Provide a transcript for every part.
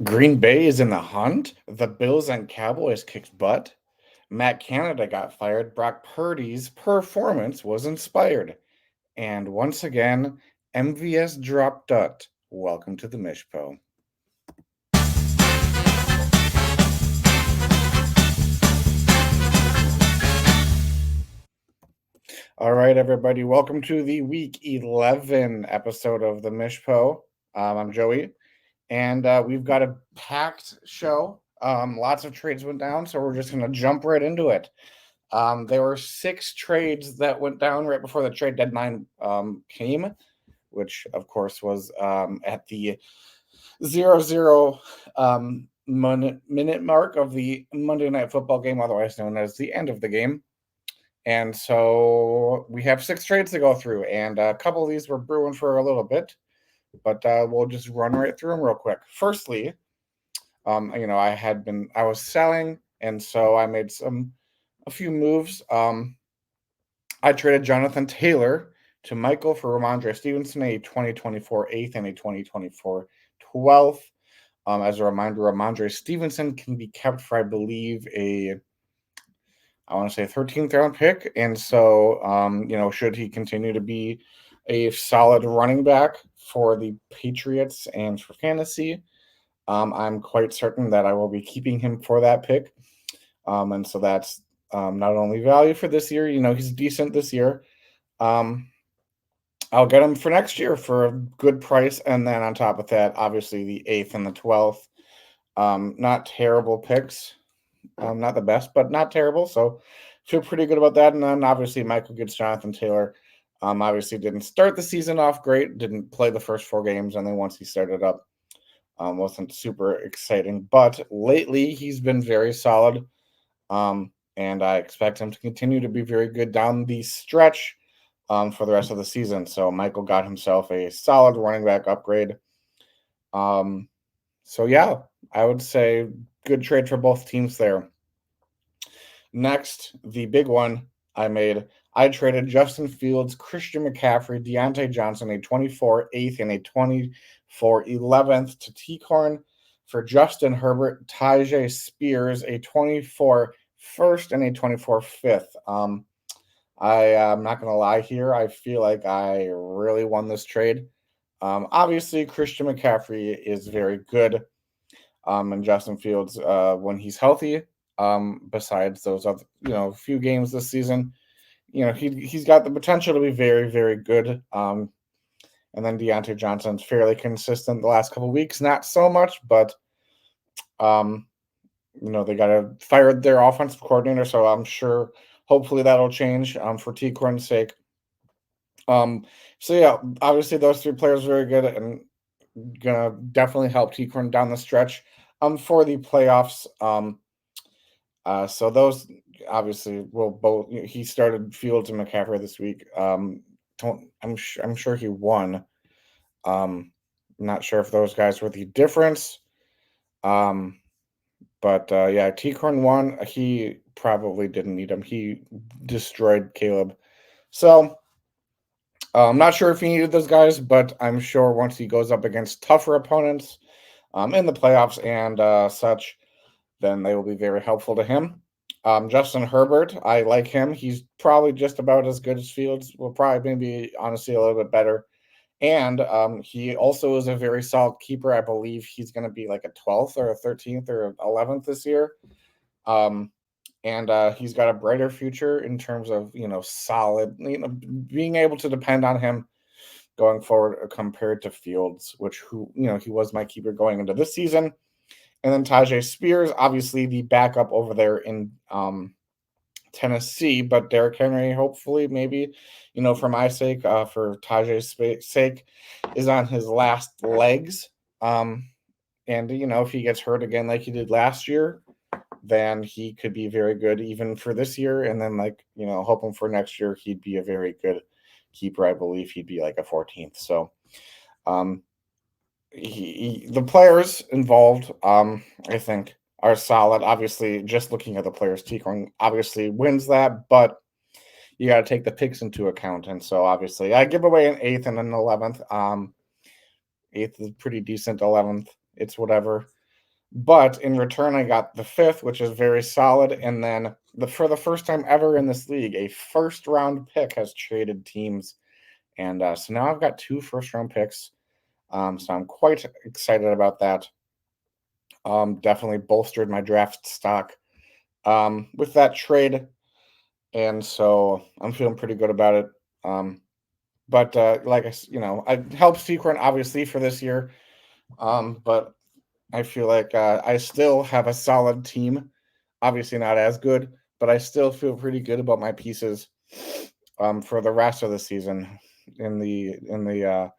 Green Bay is in the hunt. The Bills and Cowboys kicked butt. Matt Canada got fired. Brock Purdy's performance was inspired. And once again, MVS dropped dut. Welcome to the Mishpo. All right, everybody, welcome to the Week 11 episode of the Mishpo. I'm Joey, and we've got a packed show. Lots of trades went down, so we're just going to jump right into it. There were 6 trades that went down right before the trade deadline came, which of course was at the 0-0 minute mark of the Monday Night Football game, otherwise known as the end of the game. And so we have 6 trades to go through, and a couple of these were brewing for a little bit, but we'll just run right through them real quick. Firstly, I was selling, and so I made a few moves. I traded Jonathan Taylor to Michael for Ramondre Stevenson, a 2024 8th and a 2024 12th. As a reminder, Ramondre Stevenson can be kept for, I believe, I want to say 13th round pick. And so, should he continue to be a solid running back for the Patriots and for fantasy, I'm quite certain that I will be keeping him for that pick. And so that's not only value for this year, he's decent this year. I'll get him for next year for a good price. And then on top of that, obviously the 8th and the 12th. Not terrible picks. Not the best, but not terrible. So feel pretty good about that. And then obviously Michael gets Jonathan Taylor. Obviously didn't start the season off great. Didn't play the first 4 games. And then once he started up, wasn't super exciting. But lately he's been very solid. And I expect him to continue to be very good down the stretch for the rest of the season. So Michael got himself a solid running back upgrade. So yeah, I would say good trade for both teams there. Next, the big one I traded Justin Fields, Christian McCaffrey, Deontay Johnson, a 24 8th and a 24 11th to T-Corn for Justin Herbert, Tyjae Spears, a 24 1st and a 24 5th. I'm not going to lie here. I feel like I really won this trade. Obviously, Christian McCaffrey is very good. And Justin Fields, when he's healthy, besides those other, few games this season, he's got the potential to be very, very good. And then Deontay Johnson's fairly consistent the last couple of weeks, not so much, but they got to fire their offensive coordinator, so I'm sure, hopefully that'll change for T-Corn's sake. So yeah, obviously those 3 players are very good and gonna definitely help T-Corn down the stretch for the playoffs. So those obviously will both. He started Fields and McCaffrey this week. I'm sure he won. Not sure if those guys were the difference. But yeah, T-Corn won. He probably didn't need him. He destroyed Caleb. So I'm not sure if he needed those guys, but I'm sure once he goes up against tougher opponents in the playoffs and such, then they will be very helpful to him. Justin Herbert, I like him. He's probably just about as good as Fields. Will probably maybe honestly a little bit better. And he also is a very solid keeper. I believe he's going to be like a 12th or a 13th or 11th this year. And he's got a brighter future in terms of, solid, being able to depend on him going forward compared to Fields, he was my keeper going into this season. And then Tyjae Spears, obviously the backup over there in Tennessee, but Derrick Henry, hopefully, maybe, for my sake, for Tyjae's sake, is on his last legs. And, if he gets hurt again like he did last year, then he could be very good even for this year. And then, hoping for next year, he'd be a very good keeper. I believe he'd be like a 14th. So, the players involved, I think, are solid. Obviously, just looking at the players, T-Corn obviously wins that, but you got to take the picks into account. And so, obviously, I give away an 8th and an 11th. 8th is pretty decent. 11th, it's whatever. But in return, I got the fifth, which is very solid. And then for the first time ever in this league, a first round pick has traded teams. And so now I've got two first round picks. So I'm quite excited about that. Definitely bolstered my draft stock with that trade. And so I'm feeling pretty good about it. But like it helps Sequin obviously for this year. But I feel like I still have a solid team. Obviously not as good, but I still feel pretty good about my pieces for the rest of the season in the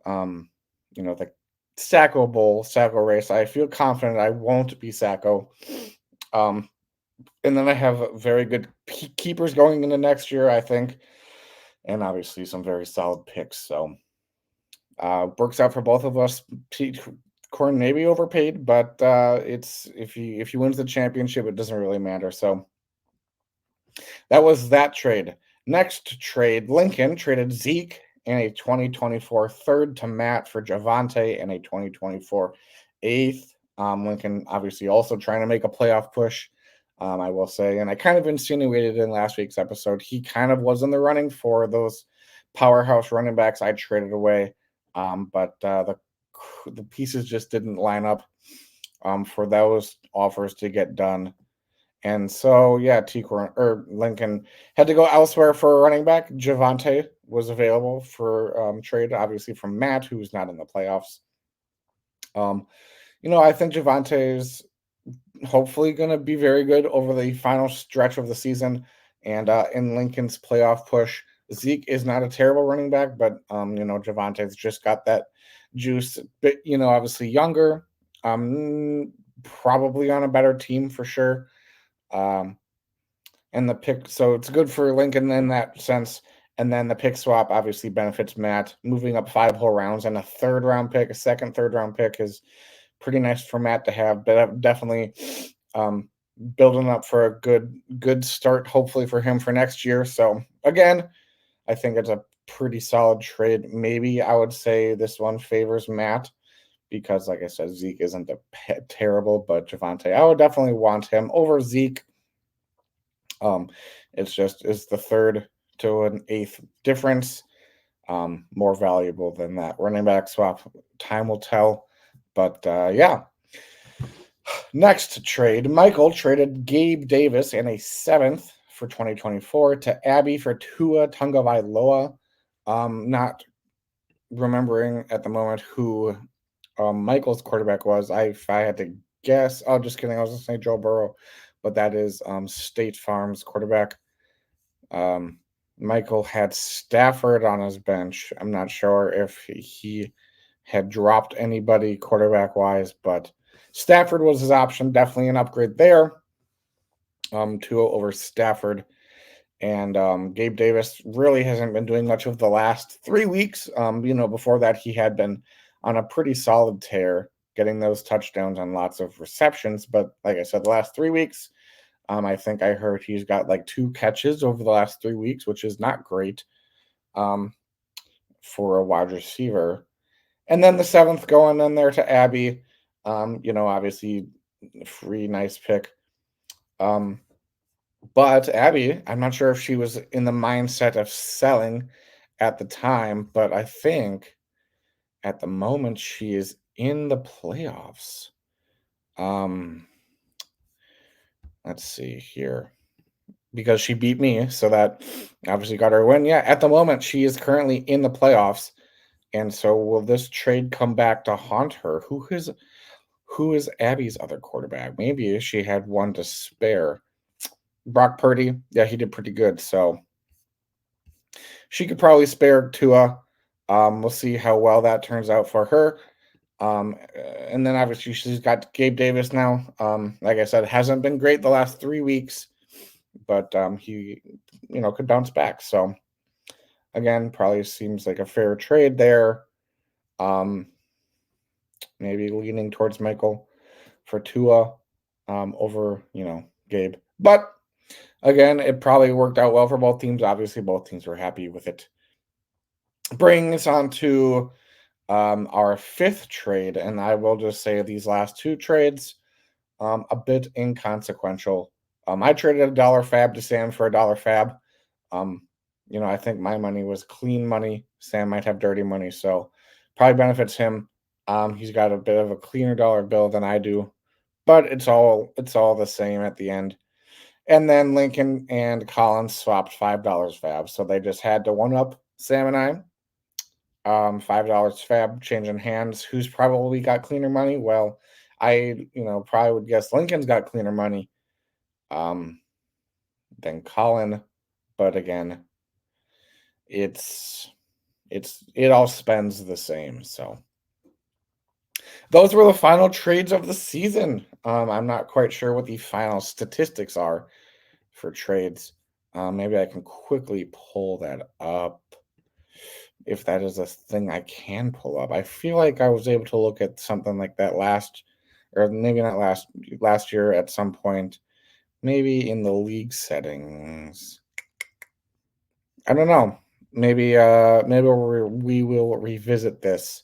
um, the Sacco Bowl, Sacco race. I feel confident I won't be Sacco. Um, and then I have very good keepers going into next year, I think, and obviously some very solid picks. So works out for both of us. Corn maybe overpaid, but it's if he wins the championship, it doesn't really matter. So that was that trade. Next trade, Lincoln traded Zeke and a 2024 third to Matt for Javante and a 2024 eighth. Lincoln obviously also trying to make a playoff push. I will say, and I kind of insinuated in last week's episode, he kind of was in the running for those powerhouse running backs I traded away, but the pieces just didn't line up for those offers to get done. And so, yeah, Lincoln had to go elsewhere for a running back. Javante was available for trade, obviously from Matt, who's not in the playoffs. Um, I think Javante is hopefully going to be very good over the final stretch of the season and in Lincoln's playoff push. Zeke is not a terrible running back, but Javante's just got that juice. But obviously younger, probably on a better team for sure. Um, and the pick, so it's good for Lincoln in that sense. And then the pick swap obviously benefits Matt, moving up 5 whole rounds and a third round pick is pretty nice for Matt to have. But definitely building up for a good start, hopefully for him for next year. So again, I think it's a pretty solid trade. Maybe I would say this one favors Matt because, like I said, Zeke isn't terrible, but Javante, I would definitely want him over Zeke. It's the third to an eighth difference. More valuable than that running back swap. Time will tell. But yeah. Next trade, Michael traded Gabe Davis and a seventh for 2024 to Abby for Tua Tagovailoa. Not remembering at the moment who Michael's quarterback was. If I had to guess, oh, just kidding. I was going to say Joe Burrow, but that is State Farm's quarterback. Michael had Stafford on his bench. I'm not sure if he had dropped anybody quarterback wise, but Stafford was his option. Definitely an upgrade there. Tua over Stafford. And Gabe Davis really hasn't been doing much of the last 3 weeks. Before that, he had been on a pretty solid tear, getting those touchdowns on lots of receptions. But like I said, the last 3 weeks, I think I heard he's got like 2 catches over the last 3 weeks, which is not great for a wide receiver. And then the seventh going in there to Abby. Obviously, free, nice pick. But Abby, I'm not sure if she was in the mindset of selling at the time, but I think at the moment she is in the playoffs. Let's see here. Because she beat me, so that obviously got her a win. Yeah, at the moment she is currently in the playoffs. And so will this trade come back to haunt her? Who is Abby's other quarterback? Maybe she had one to spare. Brock Purdy, yeah, he did pretty good. So she could probably spare Tua. We'll see how well that turns out for her. And then obviously she's got Gabe Davis now. Like I said, hasn't been great the last 3 weeks, but he, could bounce back. So again, probably seems like a fair trade there. Maybe leaning towards Michael for Tua over, Gabe. But again, it probably worked out well for both teams. Obviously, both teams were happy with it. Bring us on to Our fifth trade, and I will just say these last two trades, a bit inconsequential. I traded a dollar fab to Sam for a dollar fab. Um, I think my money was clean money. Sam might have dirty money, so probably benefits him. He's got a bit of a cleaner dollar bill than I do, but it's all the same at the end. And then Lincoln and Collins swapped $5 fab, so they just had to one up Sam and I. $5 fab changing hands. Who's probably got cleaner money? Well, I probably would guess Lincoln's got cleaner money um than Colin, but again, it's it all spends the same. So those were the final trades of the season. I'm not quite sure what the final statistics are for trades. Maybe I can quickly pull that up if that is a thing I can pull up. I feel like I was able to look at something like that or maybe not last year at some point, maybe in the league settings. I don't know. Maybe we will revisit this,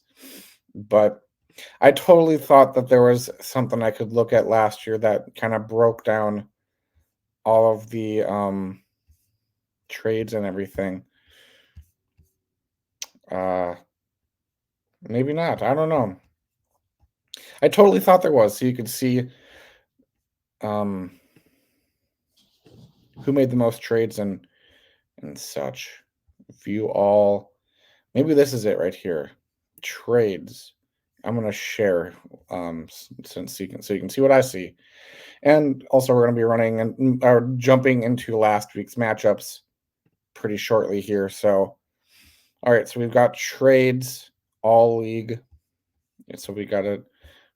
but I totally thought that there was something I could look at last year that kind of broke down all of the trades and everything. Uh, Maybe not. I don't know. I totally thought there was, so you could see um, who made the most trades and such. View all. Maybe this is it right here. Trades. I'm gonna share since you can see what I see. And also we're gonna be running and or jumping into last week's matchups pretty shortly here. So all right, so we've got trades all league. So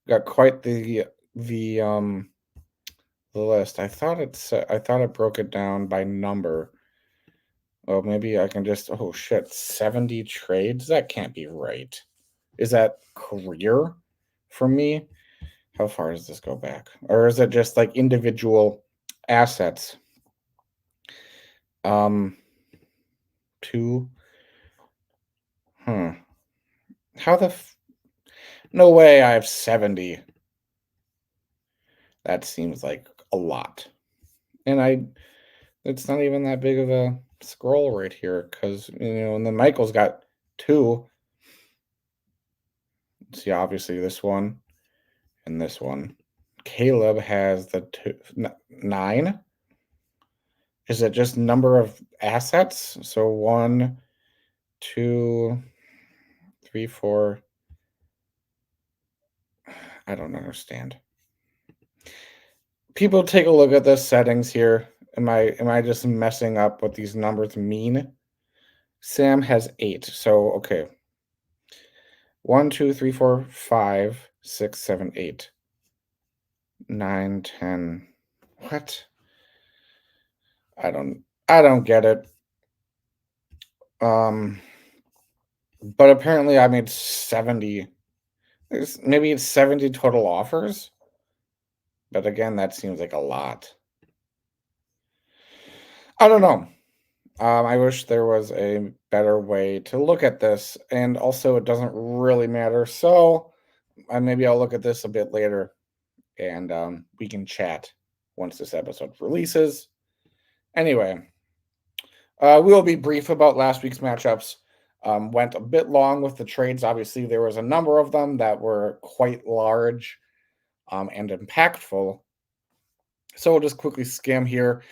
got quite the the list. I thought it broke it down by number. Well, maybe I can just, oh shit, 70 trades? That can't be right. Is that career for me? How far does this go back? Or is it just like individual assets? Um, two. Hmm. How the no way I have 70. That seems like a lot. And it's not even that big of a scroll right here because and then Michael's got two. See, obviously this one and this one. Caleb has the nine. Is it just number of assets? So one, two, three, four. I don't understand. People take a look at the settings here. Am I just messing up what these numbers mean? Sam has 8. So okay. 1, 2, 3, 4, 5, 6, 7, 8, 9, 10. What? I don't get it. Um but apparently I made 70. Maybe it's 70 total offers, but again, that seems like a lot. I don't know. I wish there was a better way to look at this, and also it doesn't really matter. So maybe I'll look at this a bit later, and we can chat once this episode releases. Anyway, we'll be brief about last week's matchups. Went a bit long with the trades. Obviously, there was a number of them that were quite large and impactful. So we'll just quickly skim here.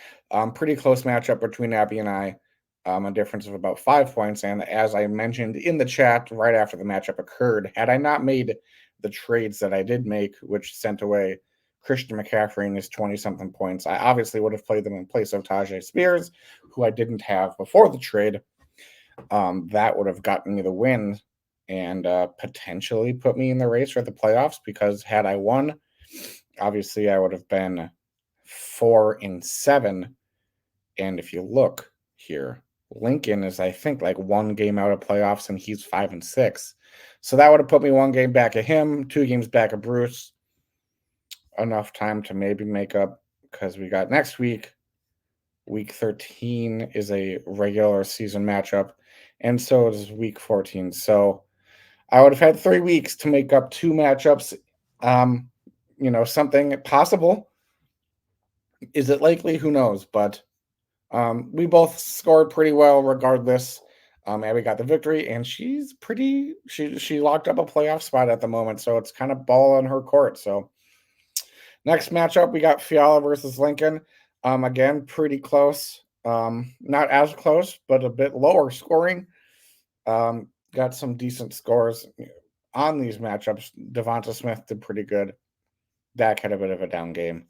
Pretty close matchup between Abby and I. A difference of about 5 points. And as I mentioned in the chat right after the matchup occurred, had I not made the trades that I did make, which sent away Christian McCaffrey and his 20-something points, I obviously would have played them in place of Tajay Spears, who I didn't have before the trade. That would have gotten me the win and potentially put me in the race for the playoffs, because had I won, obviously I would have been 4-7. And if you look here, Lincoln is, I think, like 1 game out of playoffs, and he's 5-6. So that would have put me 1 game back of him, 2 games back of Bruce. Enough time to maybe make up, because we got next week. Week 13 is a regular season matchup, and so is week 14. So I would have had 3 weeks to make up 2 matchups. Um, something possible. Is it likely? Who knows? But we both scored pretty well regardless. Abby got the victory, and she's pretty. She locked up a playoff spot at the moment, so it's kind of ball on her court. So next matchup, we got Fiala versus Lincoln. Again, pretty close. Not as close, but a bit lower scoring. Got some decent scores on these matchups. Devonta Smith did pretty good. Dak had a bit of a down game.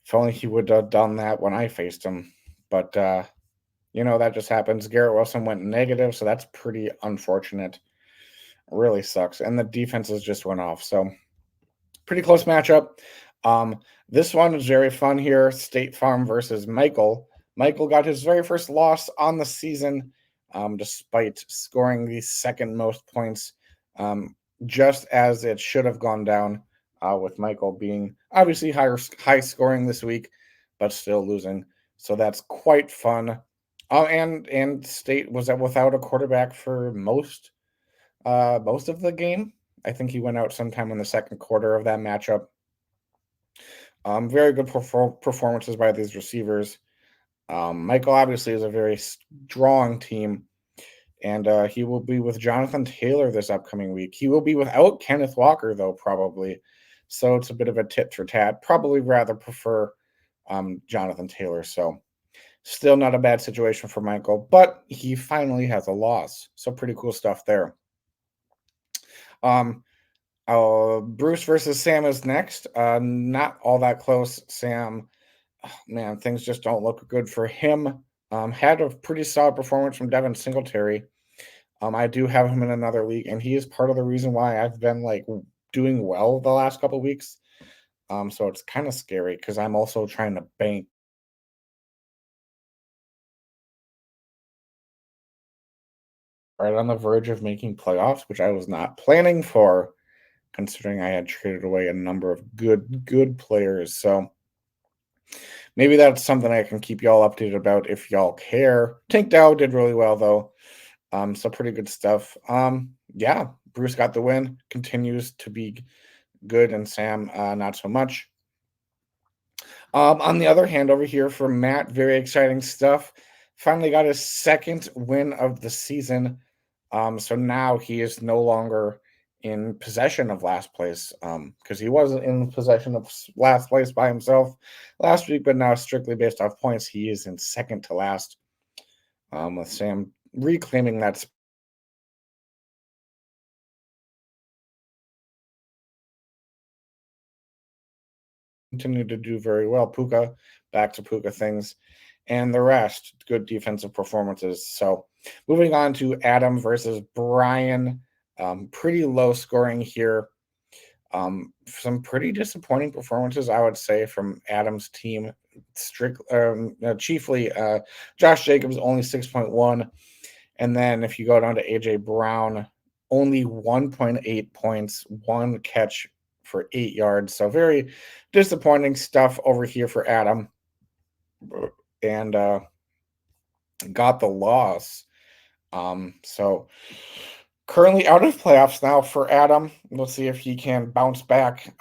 If only he would have done that when I faced him. But that just happens. Garrett Wilson went negative, so that's pretty unfortunate. It really sucks. And the defenses just went off. So pretty close matchup. This one is very fun here. State Farm versus Michael. Michael got his very first loss on the season, despite scoring the second most points, just as it should have gone down, with Michael being obviously high scoring this week, but still losing. So that's quite fun. And State was without a quarterback for most of the game. I think he went out sometime in the second quarter of that matchup. Very good performances by these receivers. Michael obviously is a very strong team, and he will be with Jonathan Taylor this upcoming week. He will be without Kenneth Walker, though, probably. So it's a bit of a tit for tat. Probably rather prefer Jonathan Taylor. So still not a bad situation for Michael, but he finally has a loss. So pretty cool stuff there. Bruce versus Sam is next. Not all that close. Sam, man, things just don't look good for him. Had a pretty solid performance from Devin Singletary. I do have him in another league, and he is part of the reason why I've been doing well the last couple weeks. So it's kind of scary because I'm also trying to bank right on the verge of making playoffs, which I was not planning for, considering I had traded away a number of good players. So maybe that's something I can keep y'all updated about if y'all care. Tank Dow did really well though. So pretty good stuff. Yeah, Bruce got the win, continues to be good, and Sam not so much. On the other hand, over here for Matt, very exciting stuff. Finally got his second win of the season. So now he is no longer in possession of last place, because he wasn't in possession of last place by himself last week, but now strictly based off points, he is in second to last, with Sam reclaiming that spot. Continue to do very well. Puka, back to Puka things, and the rest, good defensive performances. So moving on to Adam versus Brian. Pretty low scoring here. Some pretty disappointing performances, I would say, from Adam's team. Chiefly, Josh Jacobs only 6.1, and then if you go down to AJ Brown, only 1.8 points, one catch for 8 yards. So very disappointing stuff over here for Adam, and got the loss. So currently out of playoffs now for Adam. We'll see if he can bounce back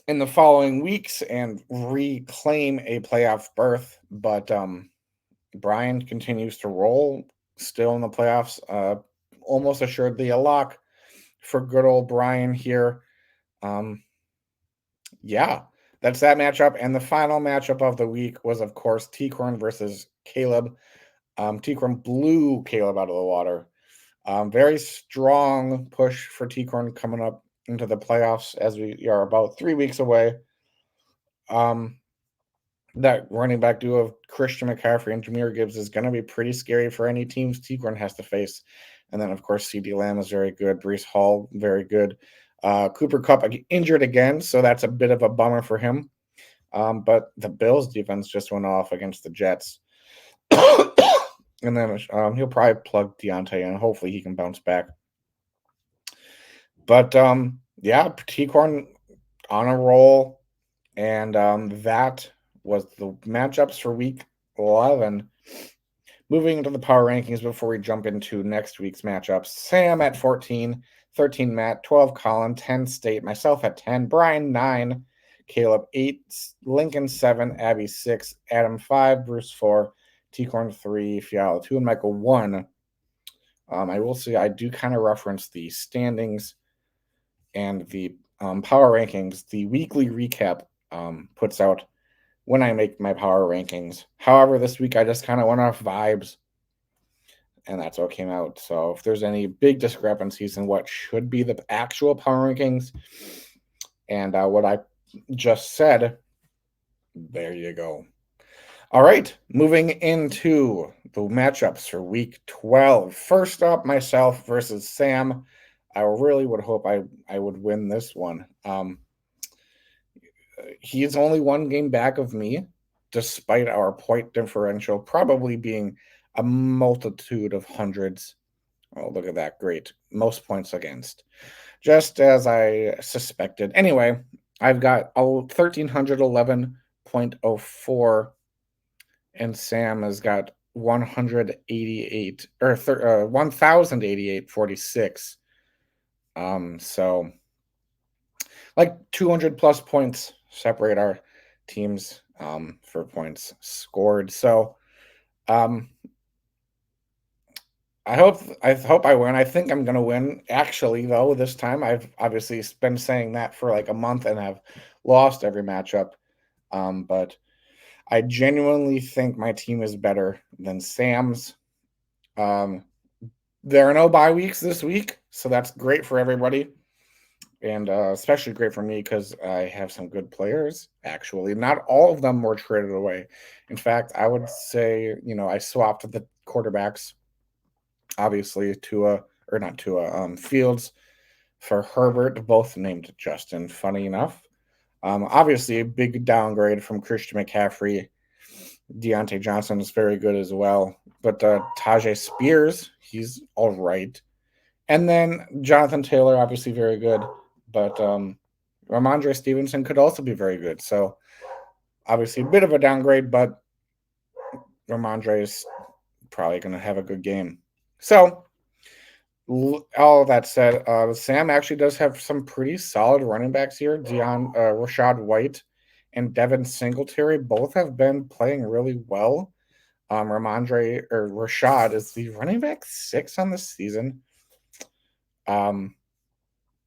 in the following weeks and reclaim a playoff berth. But Brian continues to roll, still in the playoffs. Almost assuredly a lock for good old Brian here. Yeah, that's that matchup. And the final matchup of the week was, of course, T-Corn versus Caleb. T-Corn blew Caleb out of the water. Very strong push for T-Corn coming up into the playoffs as we are about 3 weeks away. That running back duo of Christian McCaffrey and Jameer Gibbs is going to be pretty scary for any teams T-Corn has to face. And then, of course, CD Lamb is very good. Brees Hall, very good. Cooper Kupp injured again, so that's a bit of a bummer for him. But the Bills defense just went off against the Jets. And then he'll probably plug Deontay in. Hopefully he can bounce back. But yeah, T-Corn on a roll. And that was the matchups for week 11. Moving into the power rankings before we jump into next week's matchups. Sam at 14, 13 Matt, 12 Colin, 10 State, myself at 10, Brian 9, Caleb 8, Lincoln 7, Abby 6, Adam 5, Bruce 4, T-Corn 3, Fiala 2, and Michael 1. I will say I do kind of reference the standings and the power rankings. The weekly recap puts out when I make my power rankings. However, this week I just kind of went off vibes, and that's what came out. So if there's any big discrepancies in what should be the actual power rankings and what I just said, there you go. All right, moving into the matchups for week 12. First up, myself versus Sam. I really would hope I would win this one. He's only one game back of me, despite our point differential probably being a multitude of hundreds. Oh, look at that. Great. Most points against. Just as I suspected. Anyway, I've got 1,311.04, and Sam has got 188 or 1,088.46. So like 200 plus points separate our teams for points scored. So I hope I win. I think I'm gonna win. Actually, though, this time I've obviously been saying that for like a month and have lost every matchup. But I genuinely think my team is better than Sam's. There are no bye weeks this week, so that's great for everybody. And especially great for me because I have some good players, actually. Not all of them were traded away. In fact, I would say, I swapped the quarterbacks, obviously, Fields for Herbert, both named Justin, funny enough. Obviously, a big downgrade from Christian McCaffrey. Deontay Johnson is very good as well. But Tajay Spears, he's all right. And then Jonathan Taylor, obviously very good. But Ramondre Stevenson could also be very good. So obviously a bit of a downgrade, but Ramondre is probably going to have a good game. So all that said, Sam actually does have some pretty solid running backs here. Rashad White and Devin Singletary both have been playing really well. Rashad is the running back 6 on the season.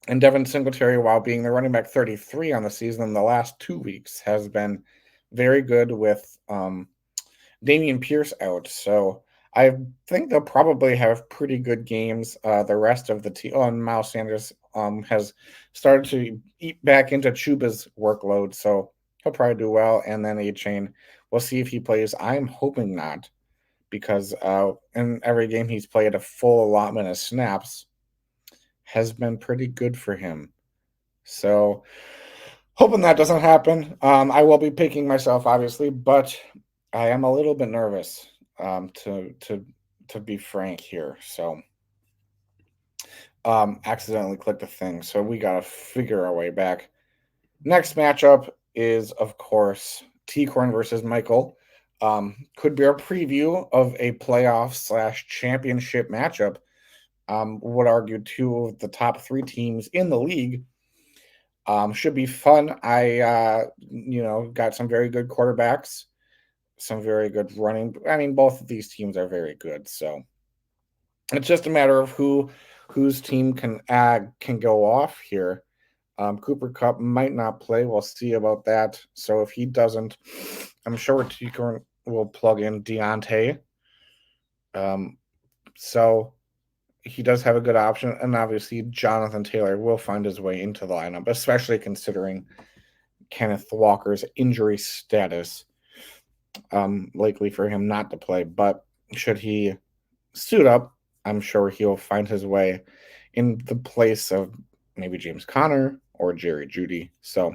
And Devin Singletary, while being the running back 33 on the season in the last 2 weeks, has been very good with Dameon Pierce out. So I think they'll probably have pretty good games. The rest of the team, and Miles Sanders has started to eat back into Chuba's workload, so he'll probably do well. And then A-Chain, we'll see if he plays. I'm hoping not, because in every game he's played a full allotment of snaps has been pretty good for him. So hoping that doesn't happen. I will be picking myself, obviously, but I am a little bit nervous, to be frank here. So accidentally clicked the thing. So we got to figure our way back. Next matchup is, of course, T-Corn versus Michael. Could be a preview of a playoff/championship matchup. Would argue 2 of the top 3 teams in the league. Should be fun. I got some very good quarterbacks, some very good running. I mean, both of these teams are very good. So it's just a matter of whose team can go off here. Cooper Kupp might not play. We'll see about that. So if he doesn't, I'm sure T-Corn will plug in Deontay. So he does have a good option, and obviously Jonathan Taylor will find his way into the lineup, especially considering Kenneth Walker's injury status. Likely for him not to play, but should he suit up, I'm sure he'll find his way in the place of maybe James Conner or Jerry Jeudy. So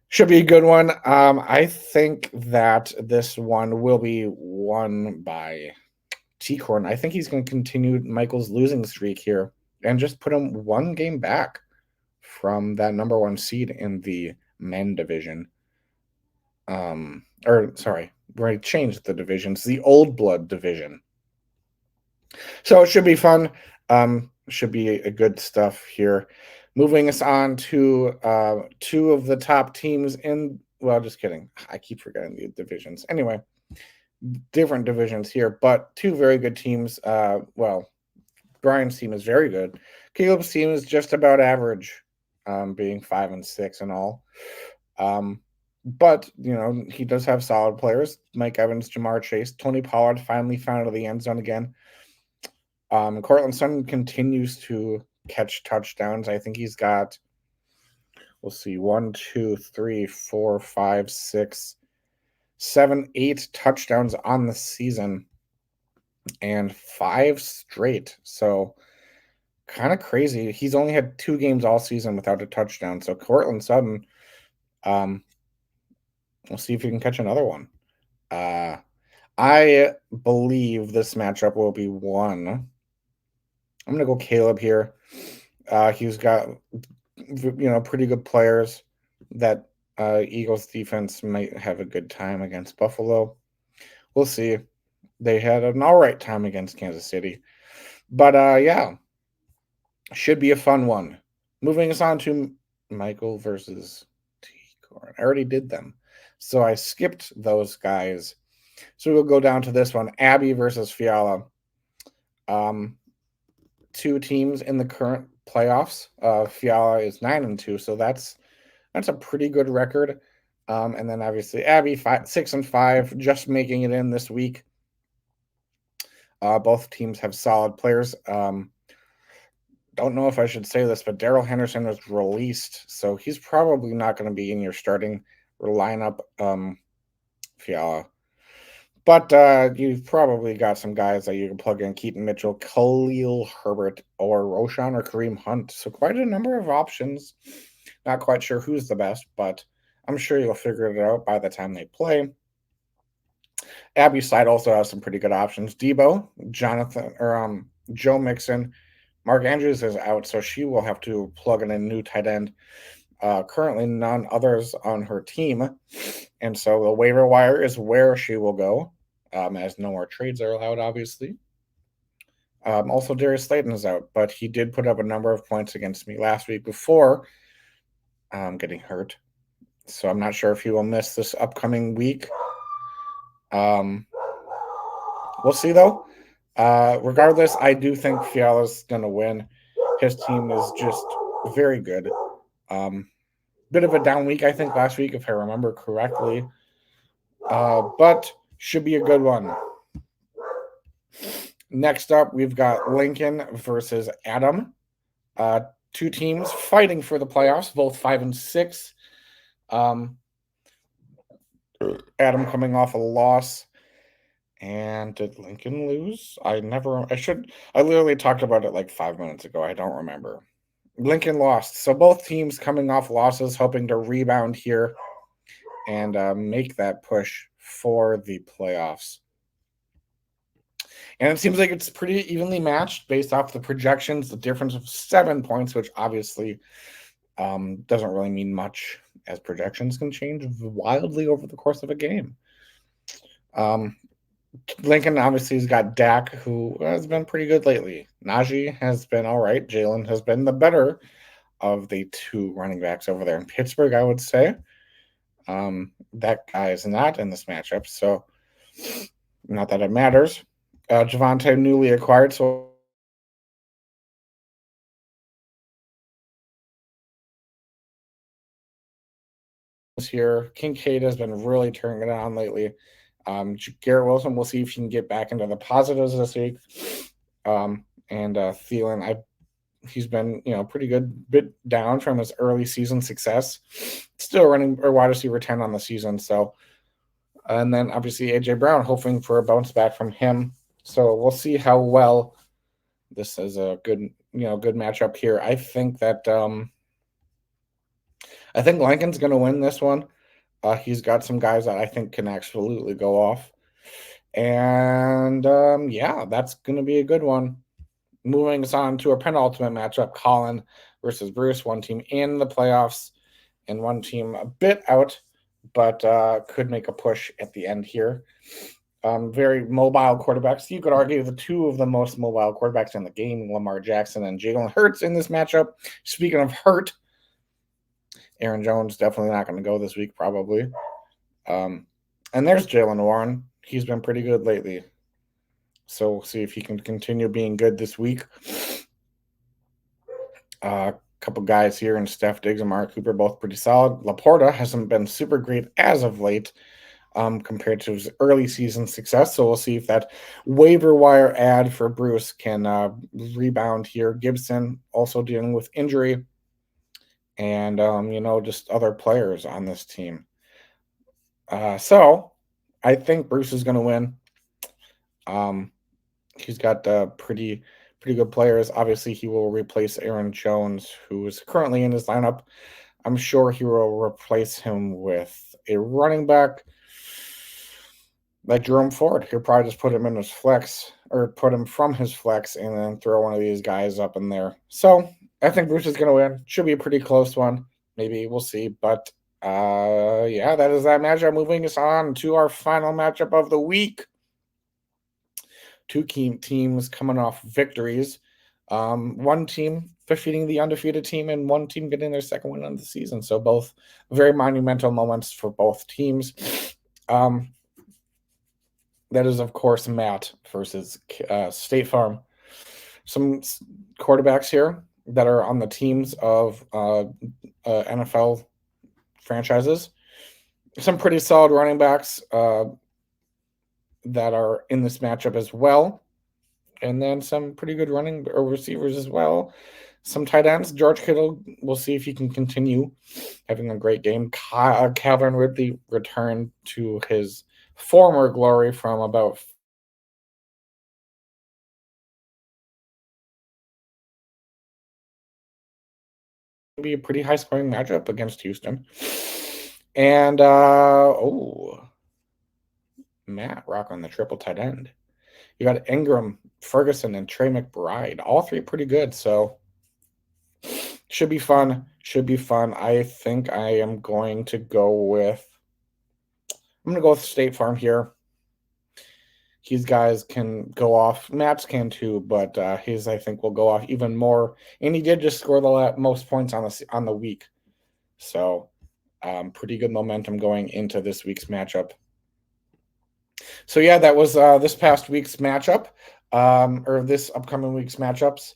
should be a good one. I think that this one will be won by T-Corn. I think he's going to continue Michael's losing streak here and just put him 1 game back from that number 1 seed in the men division. right, changed the divisions, the old blood division. So it should be fun. Should be a good stuff here. Moving us on to two of the top teams in. Well, just kidding. I keep forgetting the divisions. Anyway, different divisions here, but two very good teams. Well, Brian's team is very good. Caleb's team is just about average, being 5-6 and all. But he does have solid players: Mike Evans, Jamar Chase, Tony Pollard finally found out of the end zone again. Cortland Sutton continues to catch touchdowns. I think he's got, we'll see, 1, 2, 3, 4, 5, 6, 7, 8 touchdowns on the season, and 5 straight. So kind of crazy. He's only had 2 games all season without a touchdown. So Cortland Sutton, we'll see if he can catch another one. I believe this matchup will be won. I'm going to go Caleb here. He's got, pretty good players that Eagles defense might have a good time against Buffalo. We'll see. They had an all right time against Kansas City. But, yeah, should be a fun one. Moving us on to Michael versus T-Corn. I already did them. So I skipped those guys. So we'll go down to this one, Abby versus Fiala. Two teams in the current playoffs. Fiala is 9-2, so that's a pretty good record. And then obviously Abby 6-5, just making it in this week. Both teams have solid players. Don't know if I should say this, but Darrell Henderson was released, so he's probably not going to be in your starting lineup, Fiala. But you've probably got some guys that you can plug in: Keaton Mitchell, Khalil Herbert, or Roshan or Kareem Hunt. So quite a number of options. Not quite sure who's the best, but I'm sure you'll figure it out by the time they play. Abby's side also has some pretty good options: Debo, Joe Mixon. Mark Andrews is out, so she will have to plug in a new tight end. Currently, none others on her team. And so the waiver wire is where she will go, as no more trades are allowed, obviously. Also, Darius Slayton is out, but he did put up a number of points against me last week before getting hurt. So I'm not sure if he will miss this upcoming week. We'll see, though. Regardless, I do think Fiala's going to win. His team is just very good. Bit of a down week, I think, last week, if I remember correctly. But should be a good one. Next up, we've got Lincoln versus Adam. Two teams fighting for the playoffs, both 5-6. Adam coming off a loss. And did Lincoln lose? I literally talked about it like 5 minutes ago. I don't remember. Lincoln lost. So both teams coming off losses, hoping to rebound here and make that push for the playoffs. And it seems like it's pretty evenly matched based off the projections, the difference of 7 points, which obviously doesn't really mean much, as projections can change wildly over the course of a game. Lincoln obviously has got Dak, who has been pretty good lately. Najee has been all right. Jalen has been the better of the two running backs over there in Pittsburgh, I would say. That guy is not in this matchup, so not that it matters. Javonte newly acquired, so here. Kincaid has been really turning it on lately. Garrett Wilson, we'll see if he can get back into the positives this week. And Thielen, he's been pretty good, bit down from his early season success. Still running or wide receiver 10 on the season. So, and then obviously AJ Brown, hoping for a bounce back from him. So we'll see how well this is a good matchup here. I think that Lincoln's going to win this one. He's got some guys that I think can absolutely go off. And that's going to be a good one. Moving us on to a penultimate matchup, Colin versus Bruce. One team in the playoffs and one team a bit out. but could make a push at the end here. Very mobile quarterbacks. You could argue the two of the most mobile quarterbacks in the game, Lamar Jackson and Jalen Hurts in this matchup. Speaking of hurt, Aaron Jones definitely not going to go this week, probably. And there's Jalen Warren. He's been pretty good lately. So we'll see if he can continue being good this week. A couple guys here in Steph Diggs and Mark Cooper, both pretty solid. Laporta hasn't been super great as of late compared to his early season success. So we'll see if that waiver wire ad for Bruce can rebound here. Gibson also dealing with injury. And, just other players on this team. So I think Bruce is going to win. He's got pretty good players. Obviously, he will replace Aaron Jones, who is currently in his lineup. I'm sure he will replace him with a running back like Jerome Ford. He'll probably just put him in his flex or put him from his flex and then throw one of these guys up in there. So I think Bruce is going to win. Should be a pretty close one. Maybe we'll see. But yeah, that is that matchup. Moving us on to our final matchup of the week. Two teams coming off victories. One team defeating the undefeated team and one team getting their second win of the season. So both very monumental moments for both teams. That is, of course, Matt versus State Farm. Some quarterbacks here that are on the teams of NFL franchises. Some pretty solid running backs that are in this matchup as well. And then some pretty good running receivers as well. Some tight ends. George Kittle, we'll see if he can continue having a great game. Calvin Ridley returned to his former glory from about be a pretty high scoring matchup against Houston. And Matt Rock on the triple tight end. You got Ingram, Ferguson, and Trey McBride. All three pretty good. So should be fun. Should be fun. I think I am going to go with State Farm here. These guys can go off. Matt's can too, but his I think will go off even more. And he did just score the most points on the week, so pretty good momentum going into this week's matchup. So yeah, that was this past week's matchup, or this upcoming week's matchups.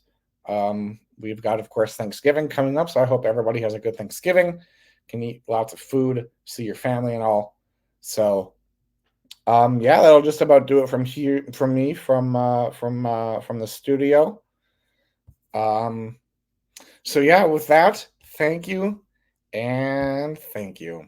We've got, of course, Thanksgiving coming up, so I hope everybody has a good Thanksgiving. Can eat lots of food, see your family, and all. So. Yeah, that'll just about do it from here from me from the studio. So yeah, with that, thank you and thank you.